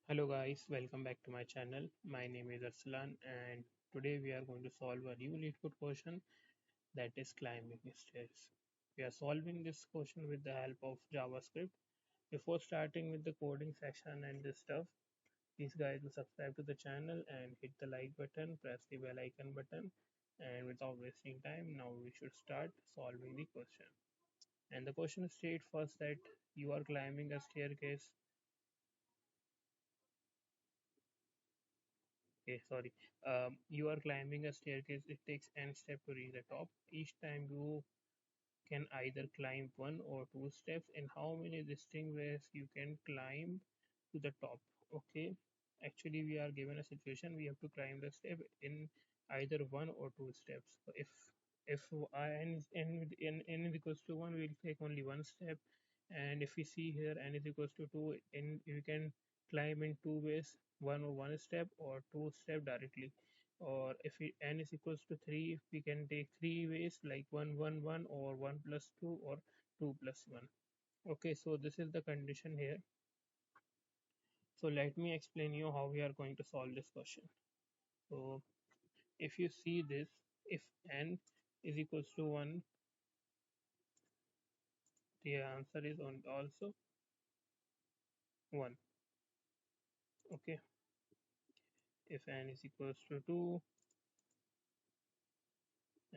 Hello guys, welcome back to my channel. My name is Arsalan and today we are going to solve a new Leetcode question that is climbing stairs. We are solving this question with the help of JavaScript. Before starting with the coding section and this stuff, please guys to subscribe to the channel and hit the like button, press the bell icon button, and without wasting time, now we should start solving the question. And the question states first that you are climbing a staircase. Okay, sorry. You are climbing a staircase. It takes n steps to reach the top. Each time you can either climb one or two steps. In how many distinct ways you can climb to the top? Okay. Actually, we are given a situation. We have to climb the step in either one or two steps. So if n is equals to one, we'll take only one step. And if we see here n is equals to two, in you can climb in two ways, one step or two step directly. Or if n is equals to 3, we can take three ways like 1 1 1 or 1 plus 2 or 2 plus 1. Okay, so this is the condition here. So let me explain you how we are going to solve this question. So if you see this, if n is equals to 1, the answer is on also 1. Okay, if n is equals to 2,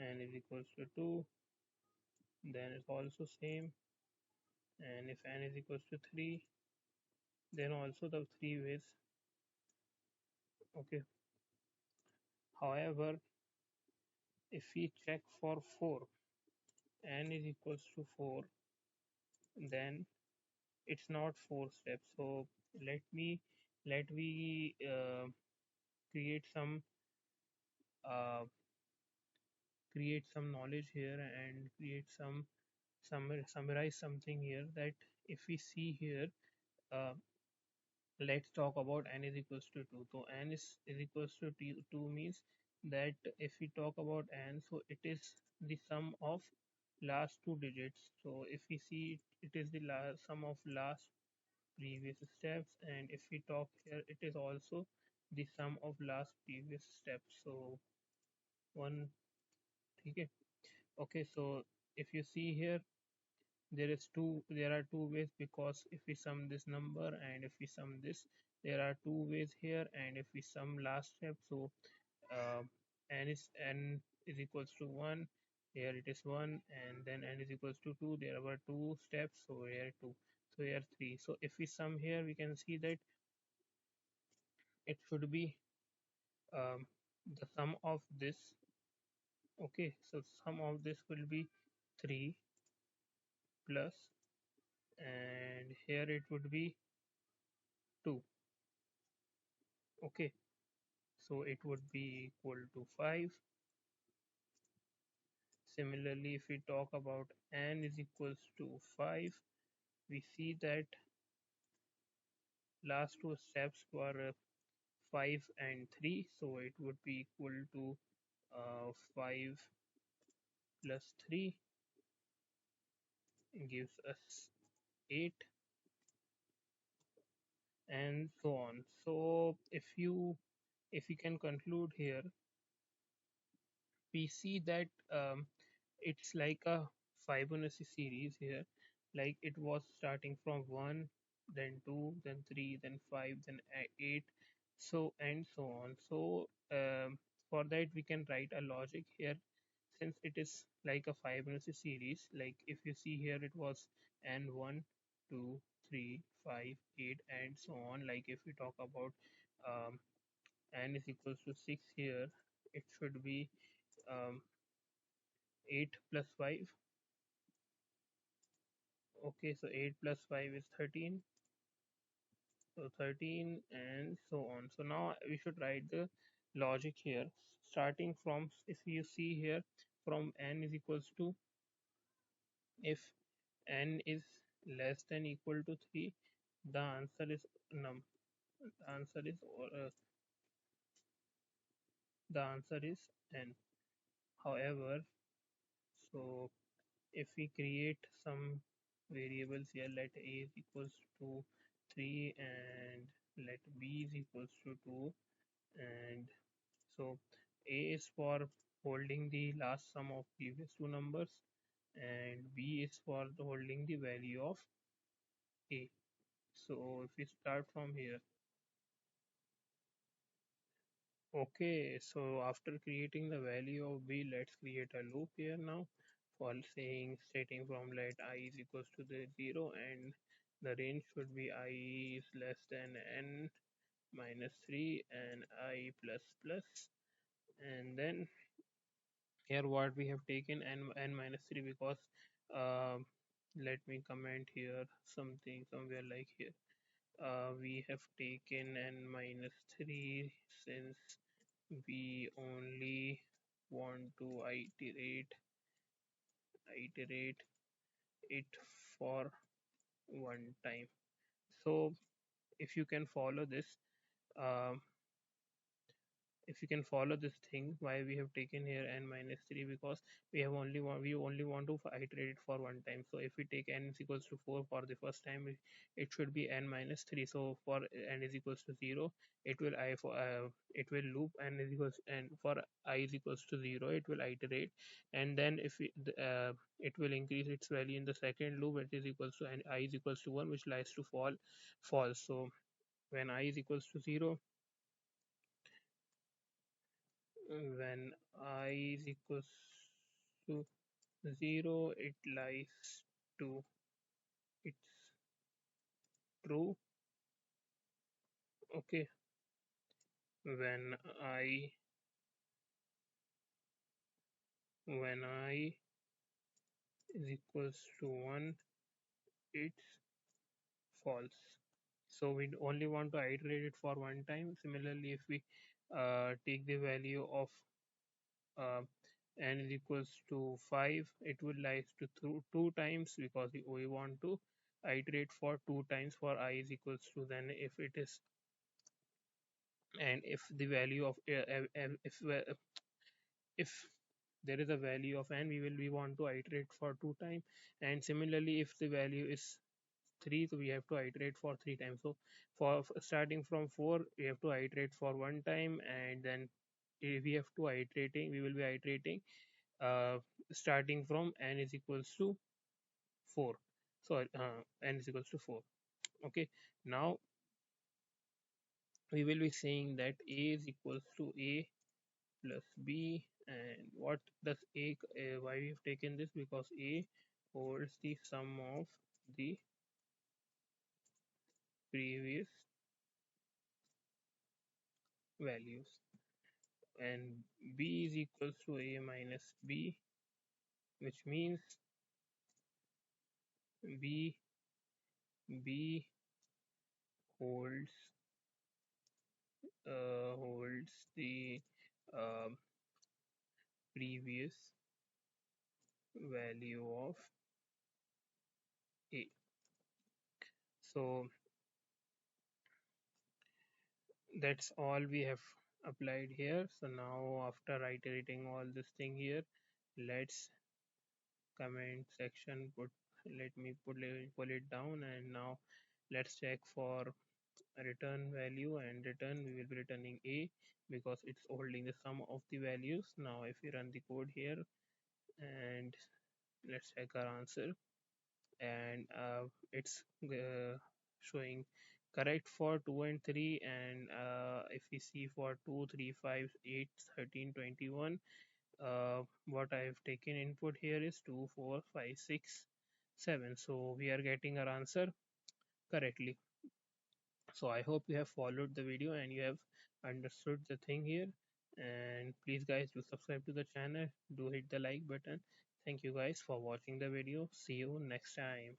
n is equals to 2, then it's also same. And if n is equals to 3, then also the three ways. Okay, however, if we check for 4, n is equals to 4, then it's not 4 steps. So let me create some uh, create some knowledge here and create summarize something here that if we see here, uh, let's talk about n is equals to 2. So n is equals to 2 means that if we talk about n, so it is the sum of last two digits. So if we see it, it is the sum of last previous steps, and if we talk here, it is also the sum of last previous steps. So one, okay. Okay, so if you see here, there are two ways, because if we sum this number and if we sum this, there are two ways here. And if we sum last step, so uh, n is equals to 1, here it is 1, and then n is equals to 2, there were two steps, so here 2, so here 3. So if we sum here, we can see that it should be the sum of this. Okay, so sum of this will be 3 plus, and here it would be 2. Okay, so it would be equal to 5. Similarly, if we talk about n is equals to 5, we see that last two steps were 5 and 3, so it would be equal to 5 plus 3 gives us 8, and so on. So if you can conclude here, we see that it's like a Fibonacci series here. Like it was starting from 1, then 2, then 3, then 5, then 8, so and so on. So for that we can write a logic here, since it is like a Fibonacci series. Like if you see here, it was n1, 2, 3, 5, 8, and so on. Like if we talk about um, n is equals to 6 here, it should be um, 8 plus 5. Okay, so 8 plus 5 is 13. So 13 and so on. So now we should write the logic here. Starting from, if you see here, from n is equals to, if n is less than equal to 3, the answer is num. The answer is the answer is n. However, so if we create some variables here, let a is equals to 3 and let b is equals to 2, and so a is for holding the last sum of previous two numbers and b is for holding the value of a. So if we start from here, okay, so after creating the value of b, let's create a loop here now for saying stating from let I is equals to the 0 and the range should be I is less than n minus 3 and I plus plus, and then here what we have taken n minus 3 because um let me comment here something somewhere like here, we have taken n minus 3 since we only want to iterate it for one time. So if you can follow this, um, if you can follow this thing why we have taken here n minus 3, because we only want to iterate it for one time. So if we take n is equals to 4 for the first time, it should be n minus 3. So for n is equals to 0, it will I for it will loop n is equals, and for I is equals to 0 it will iterate, and then if it will increase its value in the second loop, it is equals to, and I is equals to 1, which lies to false. So when I is equals to 0, when I is equals to 0, it lies to its true. Okay, when I when I is equals to 1, it's false. So we only want to iterate it for one time. Similarly, if we take the value of uh, n is equals to 5, it will lies to two times because we want to iterate for two times for I is equals to, then if it is, and if the value of if there is a value of n, we want to iterate for two times, and similarly if the value is 3, so we have to iterate for three times. So for starting from 4, we have to iterate for one time, and then if we will be iterating uh, starting from n is equals to 4. So n is equals to 4. Okay, now we will be saying that a is equals to a plus b, and what does a, why we have taken this, because a holds the sum of the previous values, and b is equals to a minus b, which means b b holds holds the um previous value of a. So that's all we have applied here. So now after iterating all this thing here, let's comment section put, let me pull it down, and now let's check for return value, and return we will be returning a because it's holding the sum of the values. Now if we run the code here and let's check our answer, and it's showing correct for 2 and 3, and if we see for 2 3 5 8 13 21, what I have taken input here is 2 4 5 6 7, so we are getting our answer correctly. So I hope you have followed the video and you have understood the thing here, and please guys do subscribe to the channel, do hit the like button. Thank you guys for watching the video. See you next time.